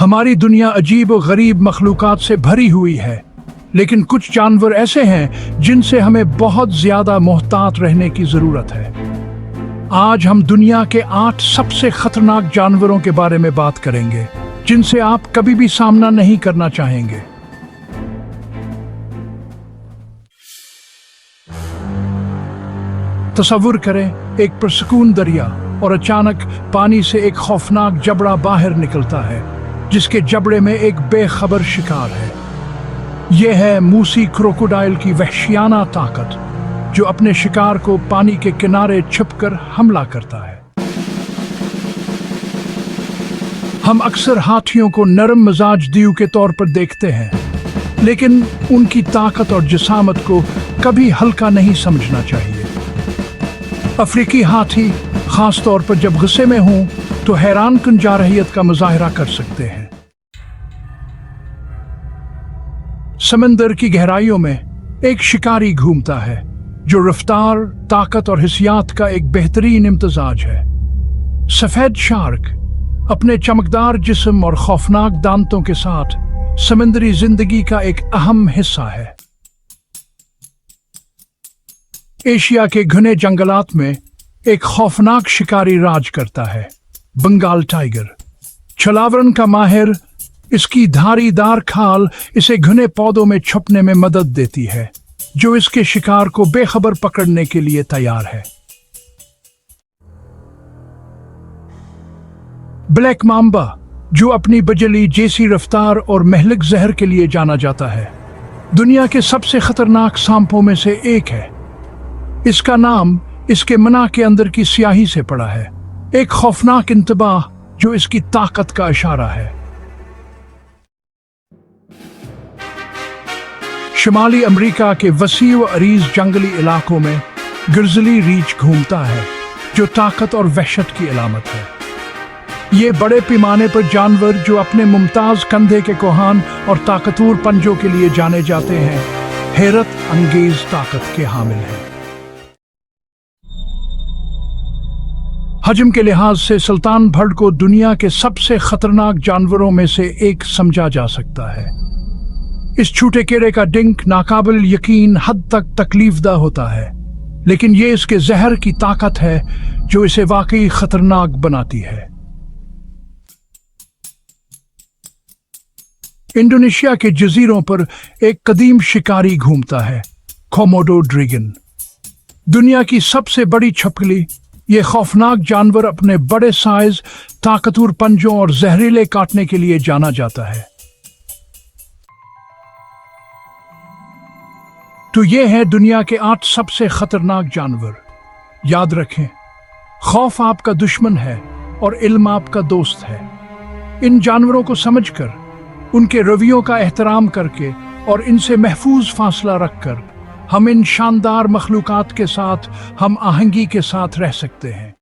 हमारी दुनिया अजीब और गरीब मखलूकात से भरी हुई है, लेकिन कुछ जानवर ऐसे हैं जिनसे हमें बहुत ज्यादा मोहतात रहने की जरूरत है। आज हम दुनिया के 8 सबसे खतरनाक जानवरों के बारे में बात करेंगे, जिनसे आप कभी भी सामना नहीं करना चाहेंगे। तसव्वुर करें, एक पुरसकून दरिया और अचानक पानी से एक खौफनाक जबड़ा बाहर निकलता है, जिसके जबड़े में एक बेखबर शिकार है। यह है मूसी क्रोकोडाइल की वहशियाना ताकत, जो अपने शिकार को पानी के किनारे छुपकर हमला करता है। हम अक्सर हाथियों को नरम मिजाज दीव के तौर पर देखते हैं, लेकिन उनकी ताकत और जिसामत को कभी हल्का नहीं समझना चाहिए। अफ्रीकी हाथी खास तौर पर जब गुस्से में हों तो हैरानकुन जारहियत का मुजाहिरा कर सकते हैं। समंदर की गहराइयों में एक शिकारी घूमता है, जो रफ्तार, ताकत और हिस्सियात का एक बेहतरीन इम्तजाज है। सफेद शार्क अपने चमकदार जिस्म और खौफनाक दांतों के साथ समुद्री जिंदगी का एक अहम हिस्सा है। एशिया के घने जंगलात में एक खौफनाक शिकारी राज करता है, बंगाल टाइगर। छलावरण का माहिर, इसकी धारीदार खाल इसे घने पौधों में छुपने में मदद देती है, जो इसके शिकार को बेखबर पकड़ने के लिए तैयार है। ब्लैक माम्बा, जो अपनी बजली जैसी रफ्तार और महलिक जहर के लिए जाना जाता है, दुनिया के सबसे खतरनाक सांपों में से एक है। इसका नाम इसके मना के अंदर की स्याही से पड़ा है, एक खौफनाक इंतबाह जो इसकी ताकत का इशारा है। शुमाली अमेरिका के वसी व अरीज जंगली इलाकों में ग्रिजली रीछ घूमता है, जो ताकत और वहशत की अलामत है। ये बड़े पैमाने पर जानवर, जो अपने मुमताज कंधे के कोहान और ताकतवर पंजों के लिए जाने जाते हैं, हैरत अंगेज ताकत के हामिल हैं। हजम के लिहाज से सुल्तान बर्ड को दुनिया के सबसे खतरनाक जानवरों में से एक समझा जा सकता है। इस छोटे कीड़े का डिंक नाकाबिल यकीन हद तक तकलीफदा होता है, लेकिन ये इसके जहर की ताकत है जो इसे वाकई खतरनाक बनाती है। इंडोनेशिया के जजीरों पर एक कदीम शिकारी घूमता है, कोमोडो ड्रैगन। दुनिया की सबसे बड़ी छिपकली, ये खौफनाक जानवर अपने बड़े साइज, ताकतवर पंजों और जहरीले काटने के लिए जाना जाता है। तो ये हैं दुनिया के 8 सबसे खतरनाक जानवर। याद रखें, खौफ आपका दुश्मन है और इल्म आपका दोस्त है। इन जानवरों को समझकर, उनके रवैयों का एहतराम करके और इनसे महफूज फासला रखकर हम इन शानदार मखलूकात के साथ हम आहंगी के साथ रह सकते हैं।